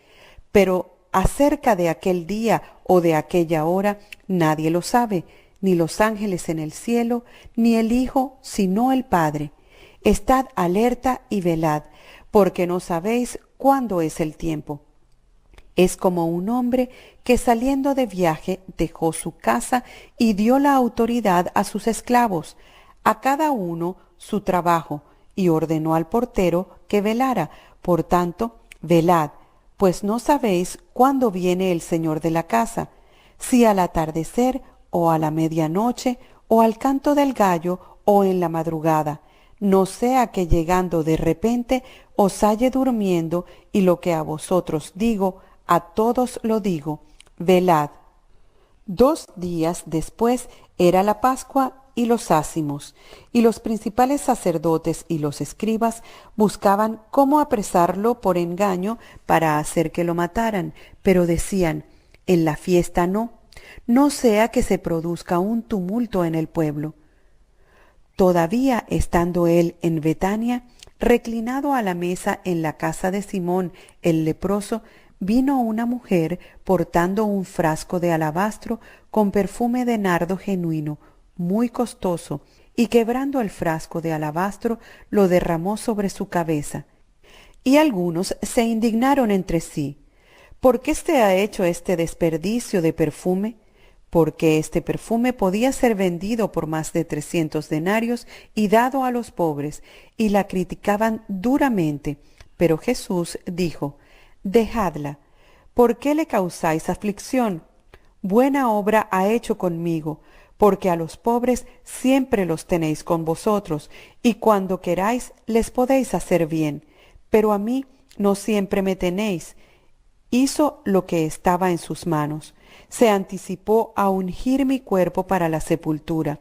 Pero acerca de aquel día o de aquella hora nadie lo sabe, ni los ángeles en el cielo, ni el Hijo, sino el Padre. Estad alerta y velad, porque no sabéis cuándo es el tiempo. Es como un hombre que saliendo de viaje dejó su casa y dio la autoridad a sus esclavos, a cada uno su trabajo, y ordenó al portero que velara. Por tanto, velad, pues no sabéis cuándo viene el Señor de la casa, si al atardecer, o a la medianoche, o al canto del gallo, o en la madrugada. No sea que llegando de repente os halle durmiendo, y lo que a vosotros digo, a todos lo digo, velad. 2 días después era la Pascua y los ázimos, y los principales sacerdotes y los escribas buscaban cómo apresarlo por engaño para hacer que lo mataran, pero decían, en la fiesta no sea que se produzca un tumulto en el pueblo. Todavía estando él en Betania, reclinado a la mesa en la casa de Simón el leproso, vino una mujer portando un frasco de alabastro con perfume de nardo genuino, muy costoso, y quebrando el frasco de alabastro, lo derramó sobre su cabeza. Y algunos se indignaron entre sí. ¿Por qué se ha hecho este desperdicio de perfume? Porque este perfume podía ser vendido por más de 300 denarios y dado a los pobres, y la criticaban duramente. Pero Jesús dijo, dejadla, ¿por qué le causáis aflicción? Buena obra ha hecho conmigo, porque a los pobres siempre los tenéis con vosotros, y cuando queráis les podéis hacer bien, pero a mí no siempre me tenéis. Hizo lo que estaba en sus manos, se anticipó a ungir mi cuerpo para la sepultura.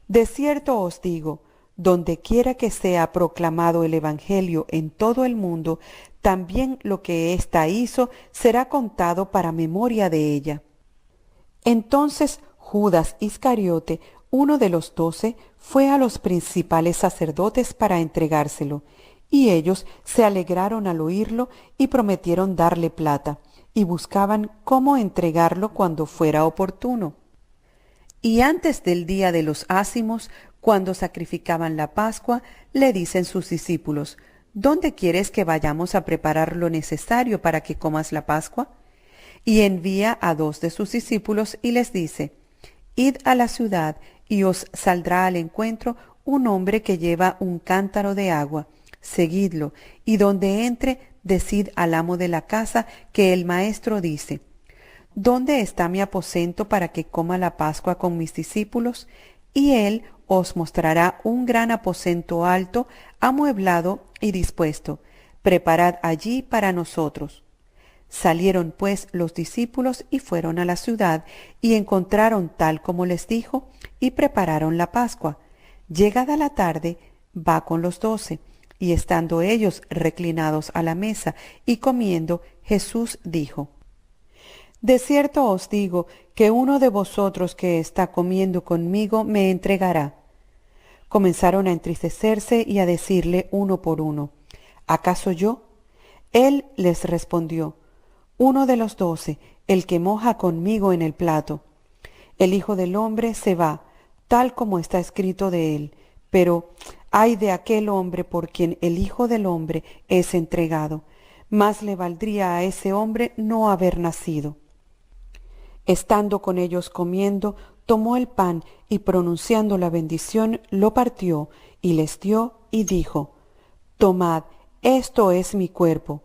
De cierto os digo, donde quiera que sea proclamado el Evangelio en todo el mundo, también lo que ésta hizo será contado para memoria de ella. Entonces Judas Iscariote, uno de los 12, fue a los principales sacerdotes para entregárselo, y ellos se alegraron al oírlo y prometieron darle plata, y buscaban cómo entregarlo cuando fuera oportuno. Y antes del día de los ázimos, cuando sacrificaban la Pascua, le dicen sus discípulos, ¿dónde quieres que vayamos a preparar lo necesario para que comas la Pascua? Y envía a 2 de sus discípulos y les dice, id a la ciudad y os saldrá al encuentro un hombre que lleva un cántaro de agua. Seguidlo, y donde entre, decid al amo de la casa que el maestro dice, ¿dónde está mi aposento para que coma la Pascua con mis discípulos? Y él os mostrará un gran aposento alto, amueblado y dispuesto. Preparad allí para nosotros. Salieron pues los discípulos y fueron a la ciudad, y encontraron tal como les dijo, y prepararon la Pascua. Llegada la tarde, va con los 12, y estando ellos reclinados a la mesa y comiendo, Jesús dijo: De cierto os digo que uno de vosotros que está comiendo conmigo me entregará. Comenzaron a entristecerse y a decirle uno por uno: ¿Acaso yo? Él les respondió: Uno de los 12, el que moja conmigo en el plato. El Hijo del Hombre se va, tal como está escrito de él, pero ay de aquel hombre por quien el Hijo del Hombre es entregado. Más le valdría a ese hombre no haber nacido. Estando con ellos comiendo, tomó el pan y pronunciando la bendición, lo partió y les dio y dijo: Tomad, esto es mi cuerpo.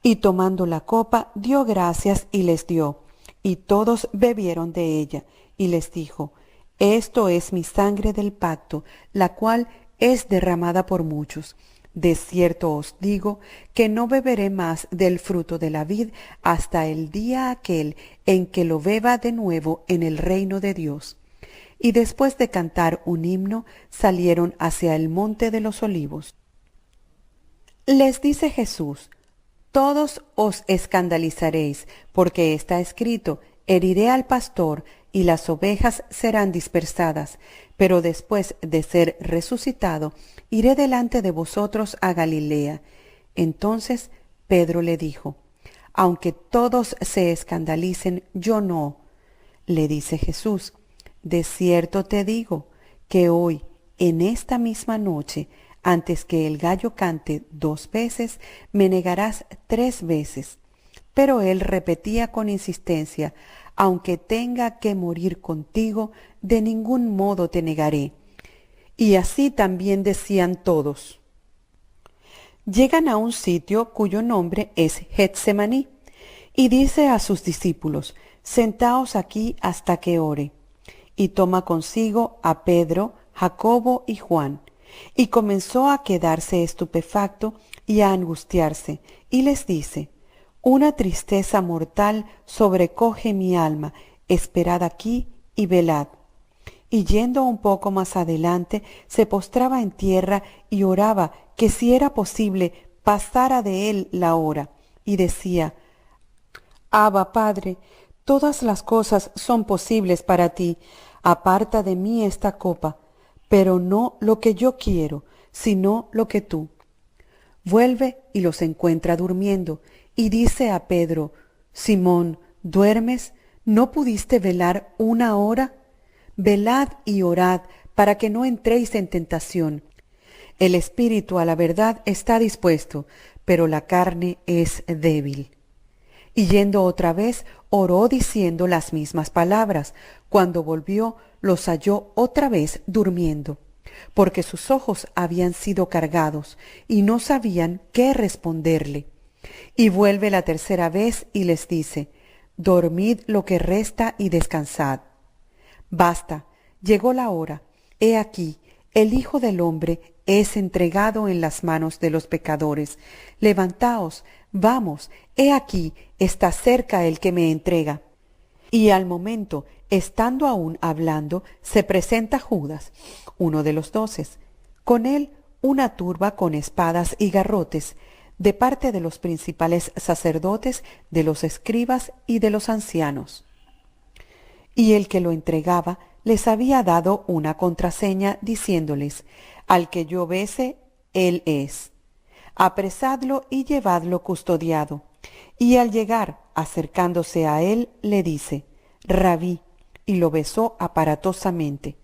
Y tomando la copa, dio gracias y les dio, y todos bebieron de ella, y les dijo: Esto es mi sangre del pacto, la cual es derramada por muchos. De cierto os digo que no beberé más del fruto de la vid hasta el día aquel en que lo beba de nuevo en el reino de Dios. Y después de cantar un himno, salieron hacia el monte de los olivos. Les dice Jesús: Todos os escandalizaréis, porque está escrito: Heriré al pastor, y las ovejas serán dispersadas. Pero después de ser resucitado, iré delante de vosotros a Galilea. Entonces Pedro le dijo: Aunque todos se escandalicen, yo no. Le dice Jesús: De cierto te digo, que hoy, en esta misma noche, antes que el gallo cante 2 veces, me negarás 3 veces. Pero él repetía con insistencia: Aunque tenga que morir contigo, de ningún modo te negaré. Y así también decían todos. Llegan a un sitio cuyo nombre es Getsemaní, y dice a sus discípulos: Sentaos aquí hasta que ore. Y toma consigo a Pedro, Jacobo y Juan, y comenzó a quedarse estupefacto y a angustiarse, y les dice: Una tristeza mortal sobrecoge mi alma, esperad aquí y velad. Y yendo un poco más adelante, se postraba en tierra y oraba que si era posible pasara de él la hora, y decía: Abba, Padre, todas las cosas son posibles para ti, aparta de mí esta copa, pero no lo que yo quiero, sino lo que tú. Vuelve y los encuentra durmiendo, y dice a Pedro: Simón, ¿duermes? ¿No pudiste velar 1 hora? Velad y orad, para que no entréis en tentación. El espíritu a la verdad está dispuesto, pero la carne es débil. Y yendo otra vez, oró diciendo las mismas palabras. Cuando volvió, los halló otra vez durmiendo, porque sus ojos habían sido cargados, y no sabían qué responderle. Y vuelve la 3ª vez y les dice: Dormid lo que resta y descansad. Basta, llegó la hora. He aquí, el Hijo del Hombre es entregado en las manos de los pecadores. Levantaos, vamos, he aquí, está cerca el que me entrega. Y al momento, estando aún hablando, se presenta Judas, uno de los 12. Con él una turba con espadas y garrotes, de parte de los principales sacerdotes, de los escribas y de los ancianos. Y el que lo entregaba les había dado una contraseña, diciéndoles: Al que yo bese, él es. Apresadlo y llevadlo custodiado. Y al llegar, acercándose a él, le dice: Rabí, y lo besó aparatosamente.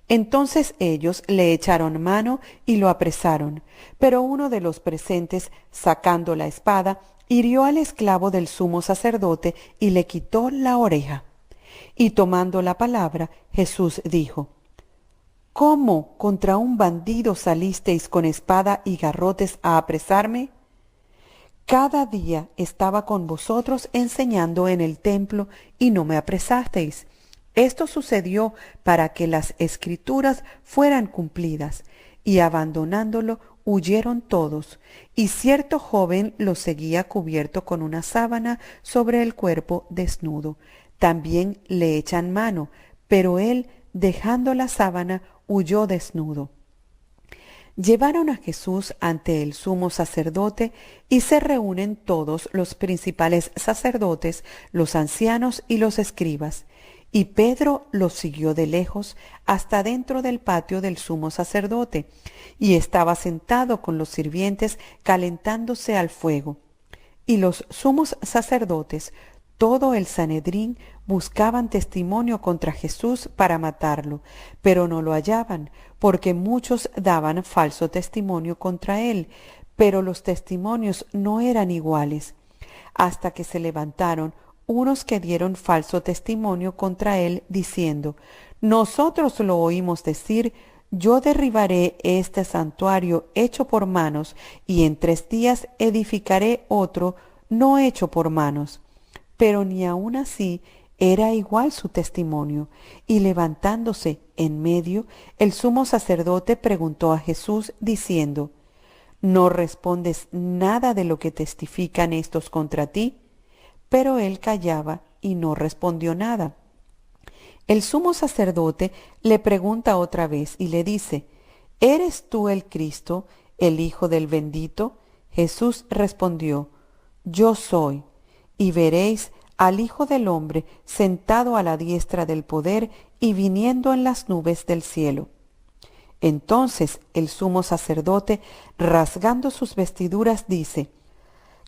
Entonces ellos le echaron mano y lo apresaron, pero uno de los presentes, sacando la espada, hirió al esclavo del sumo sacerdote y le quitó la oreja. Y tomando la palabra, Jesús dijo: ¿Cómo contra un bandido salisteis con espada y garrotes a apresarme? Cada día estaba con vosotros enseñando en el templo y no me apresasteis. Esto sucedió para que las Escrituras fueran cumplidas. Y abandonándolo, huyeron todos. Y cierto joven lo seguía cubierto con una sábana sobre el cuerpo desnudo. También le echan mano, pero él dejando la sábana, huyó desnudo. Llevaron a Jesús ante el sumo sacerdote y se reúnen todos los principales sacerdotes, los ancianos y los escribas. Y Pedro los siguió de lejos hasta dentro del patio del sumo sacerdote, y estaba sentado con los sirvientes calentándose al fuego. Y los sumos sacerdotes, todo el Sanedrín, buscaban testimonio contra Jesús para matarlo, pero no lo hallaban, porque muchos daban falso testimonio contra él, pero los testimonios no eran iguales, hasta que se levantaron unos que dieron falso testimonio contra él, diciendo: nosotros lo oímos decir: yo derribaré este santuario hecho por manos, y en 3 días edificaré otro no hecho por manos. Pero ni aun así era igual su testimonio. Y levantándose en medio, el sumo sacerdote preguntó a Jesús, diciendo: ¿no respondes nada de lo que testifican estos contra ti? Pero él callaba y no respondió nada. El sumo sacerdote le pregunta otra vez y le dice: ¿eres tú el Cristo, el Hijo del Bendito? Jesús respondió: yo soy. Y veréis al Hijo del Hombre sentado a la diestra del poder y viniendo en las nubes del cielo. Entonces el sumo sacerdote, rasgando sus vestiduras, dice: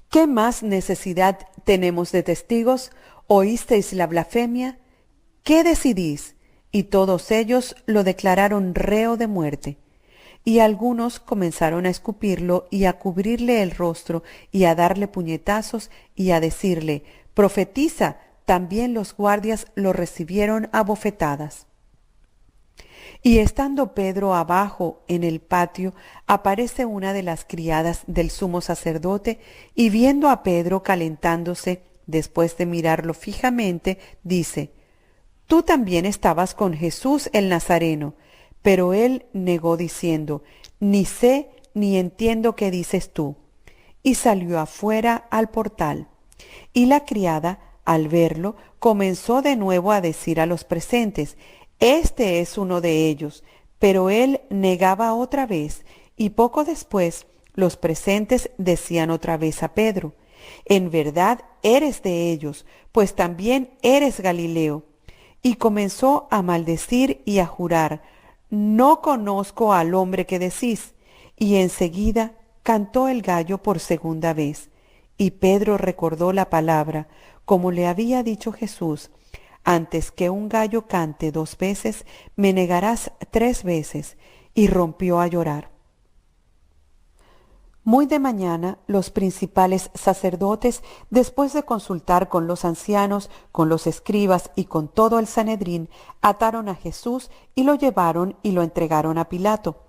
¿qué más necesidad tenemos de testigos? ¿Oísteis la blasfemia? ¿Qué decidís? Y todos ellos lo declararon reo de muerte. Y algunos comenzaron a escupirlo y a cubrirle el rostro y a darle puñetazos y a decirle: profetiza. También los guardias lo recibieron a bofetadas. Y estando Pedro abajo en el patio, aparece una de las criadas del sumo sacerdote, y viendo a Pedro calentándose, después de mirarlo fijamente, dice: tú también estabas con Jesús el Nazareno. Pero él negó diciendo: ni sé ni entiendo qué dices tú. Y salió afuera al portal. Y la criada, al verlo, comenzó de nuevo a decir a los presentes: este es uno de ellos. Pero él negaba otra vez, y poco después los presentes decían otra vez a Pedro: en verdad eres de ellos, pues también eres Galileo. Y comenzó a maldecir y a jurar: no conozco al hombre que decís. Y enseguida cantó el gallo por segunda vez. Y Pedro recordó la palabra, como le había dicho Jesús: antes que un gallo cante 2 veces, me negarás 3 veces. Y rompió a llorar. Muy de mañana, los principales sacerdotes, después de consultar con los ancianos, con los escribas y con todo el Sanedrín, ataron a Jesús y lo llevaron y lo entregaron a Pilato.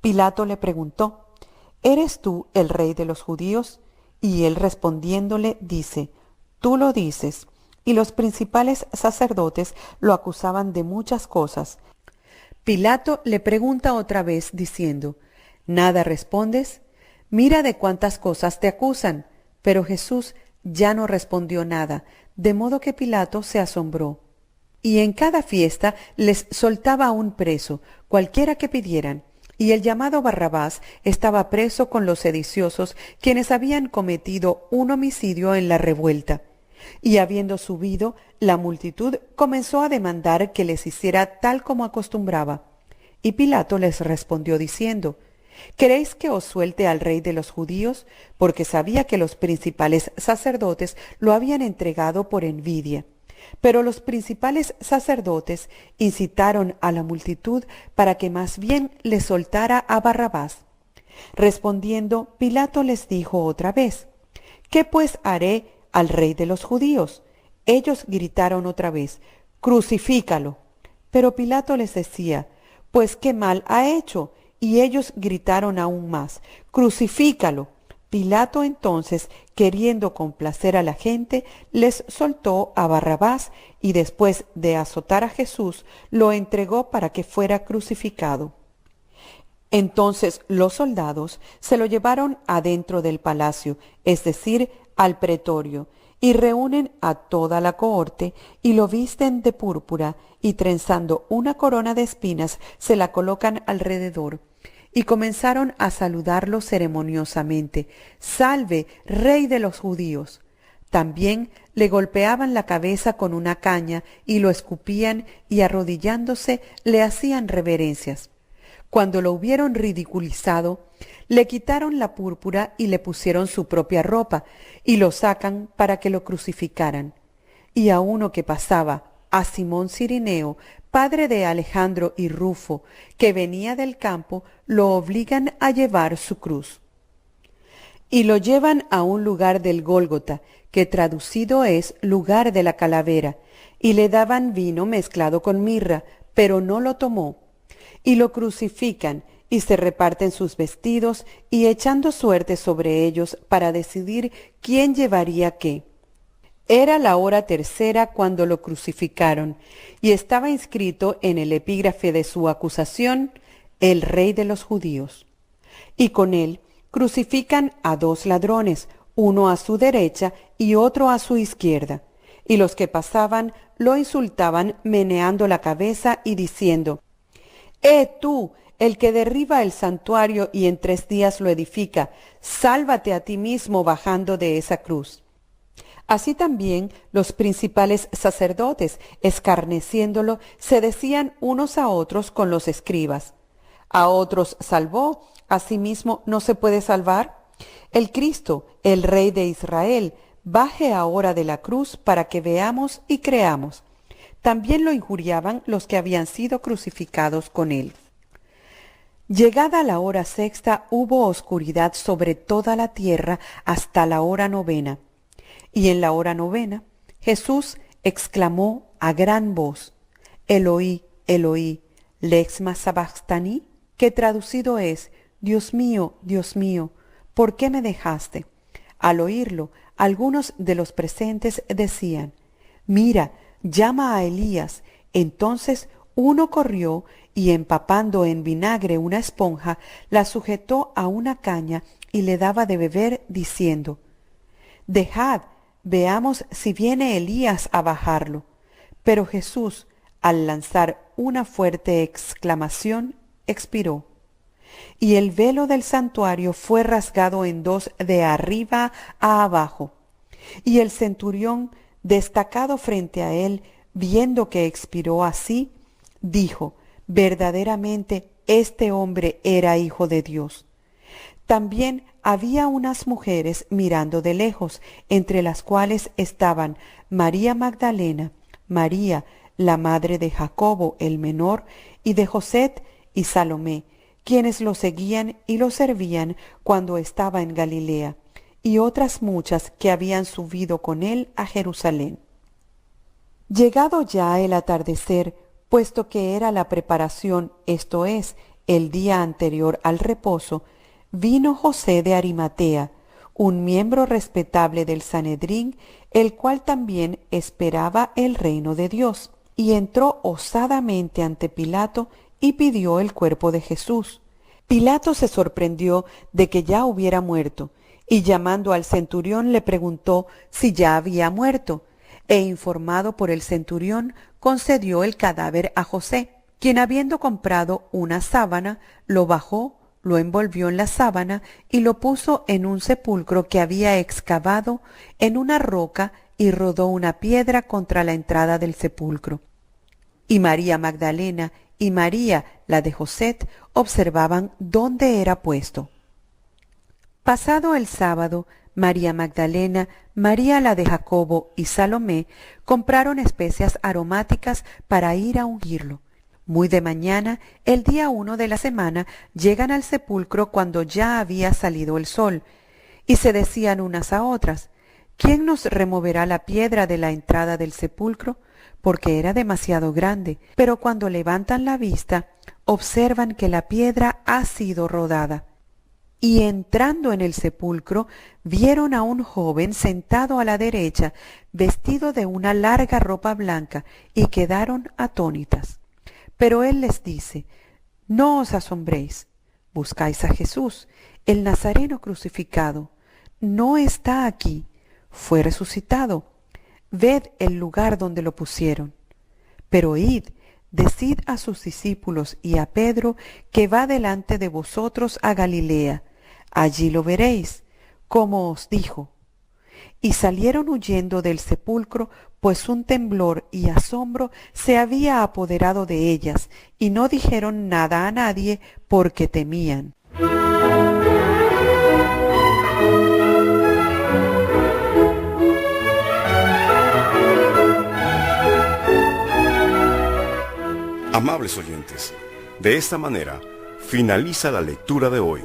Pilato le preguntó: ¿eres tú el rey de los judíos? Y él respondiéndole dice: tú lo dices. Y los principales sacerdotes lo acusaban de muchas cosas. Pilato le pregunta otra vez diciendo: ¿nada respondes? Mira de cuántas cosas te acusan. Pero Jesús ya no respondió nada, de modo que Pilato se asombró. Y en cada fiesta les soltaba un preso, cualquiera que pidieran. Y el llamado Barrabás estaba preso con los sediciosos, quienes habían cometido un homicidio en la revuelta. Y habiendo subido, la multitud comenzó a demandar que les hiciera tal como acostumbraba. Y Pilato les respondió diciendo: ¿queréis que os suelte al rey de los judíos? Porque sabía que los principales sacerdotes lo habían entregado por envidia. Pero los principales sacerdotes incitaron a la multitud para que más bien le soltara a Barrabás. Respondiendo, Pilato les dijo otra vez: ¿qué pues haré al rey de los judíos? Ellos gritaron otra vez: crucifícalo. Pero Pilato les decía: pues qué mal ha hecho. Y ellos gritaron aún más: crucifícalo. Pilato entonces, queriendo complacer a la gente, les soltó a Barrabás, y después de azotar a Jesús, lo entregó para que fuera crucificado. Entonces los soldados se lo llevaron adentro del palacio, es decir, al pretorio, y reúnen a toda la cohorte y lo visten de púrpura y trenzando una corona de espinas se la colocan alrededor. Y comenzaron a saludarlo ceremoniosamente: «Salve, Rey de los judíos». También le golpeaban la cabeza con una caña y lo escupían y arrodillándose le hacían reverencias. Cuando lo hubieron ridiculizado, le quitaron la púrpura y le pusieron su propia ropa y lo sacan para que lo crucificaran. Y a uno que pasaba, a Simón Cirineo, padre de Alejandro y Rufo, que venía del campo, lo obligan a llevar su cruz. Y lo llevan a un lugar del Gólgota, que traducido es lugar de la calavera, y le daban vino mezclado con mirra, pero no lo tomó. Y lo crucifican, y se reparten sus vestidos, y echando suerte sobre ellos para decidir quién llevaría qué. Era la hora tercera cuando lo crucificaron, y estaba inscrito en el epígrafe de su acusación: el Rey de los Judíos. Y con él crucifican a 2 ladrones, uno a su derecha y otro a su izquierda. Y los que pasaban lo insultaban meneando la cabeza y diciendo: tú, el que derriba el santuario y en 3 días lo edifica, sálvate a ti mismo bajando de esa cruz. Así también los principales sacerdotes, escarneciéndolo, se decían unos a otros con los escribas: a otros salvó, a sí mismo no se puede salvar. El Cristo, el Rey de Israel, baje ahora de la cruz para que veamos y creamos. También lo injuriaban los que habían sido crucificados con él. Llegada la hora sexta, hubo oscuridad sobre toda la tierra hasta la hora 9. Y en la hora 9, Jesús exclamó a gran voz: Eloí, Eloí, lema sabachthani, que traducido es: Dios mío, ¿por qué me dejaste? Al oírlo, algunos de los presentes decían: Mira, llama a Elías. Entonces uno corrió y, empapando en vinagre una esponja, la sujetó a una caña y le daba de beber, diciendo: Dejad, veamos si viene Elías a bajarlo. Pero Jesús, al lanzar una fuerte exclamación, expiró. Y el velo del santuario fue rasgado en 2 de arriba a abajo. Y el centurión, destacado frente a él, viendo que expiró así, dijo: verdaderamente este hombre era hijo de Dios. También había unas mujeres mirando de lejos, entre las cuales estaban María Magdalena, María, la madre de Jacobo el menor, y de José y Salomé, quienes lo seguían y lo servían cuando estaba en Galilea, y otras muchas que habían subido con él a Jerusalén. Llegado ya el atardecer, puesto que era la preparación, esto es, el día anterior al reposo, vino José de Arimatea, un miembro respetable del Sanedrín, el cual también esperaba el reino de Dios, y entró osadamente ante Pilato y pidió el cuerpo de Jesús. Pilato se sorprendió de que ya hubiera muerto, y llamando al centurión le preguntó si ya había muerto, e informado por el centurión, concedió el cadáver a José, quien, habiendo comprado una sábana, lo bajó, lo envolvió en la sábana y lo puso en un sepulcro que había excavado en una roca y rodó una piedra contra la entrada del sepulcro. Y María Magdalena y María, la de José, observaban dónde era puesto. Pasado el sábado, María Magdalena, María la de Jacobo y Salomé compraron especias aromáticas para ir a ungirlo. Muy de mañana, el día 1 de la semana, llegan al sepulcro cuando ya había salido el sol, y se decían unas a otras: ¿quién nos removerá la piedra de la entrada del sepulcro? Porque era demasiado grande. Pero cuando levantan la vista, observan que la piedra ha sido rodada. Y entrando en el sepulcro, vieron a un joven sentado a la derecha, vestido de una larga ropa blanca, y quedaron atónitas. Pero él les dice: no os asombréis, buscáis a Jesús, el Nazareno crucificado. No está aquí, fue resucitado. Ved el lugar donde lo pusieron. Pero id, decid a sus discípulos y a Pedro que va delante de vosotros a Galilea. Allí lo veréis, como os dijo. Y salieron huyendo del sepulcro, pues un temblor y asombro se había apoderado de ellas, y no dijeron nada a nadie porque temían. Amables oyentes, de esta manera finaliza la lectura de hoy.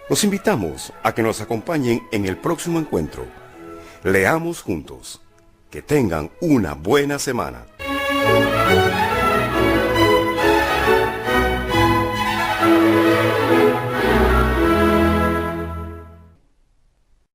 Los invitamos a que nos acompañen en el próximo encuentro. Leamos juntos. Que tengan una buena semana.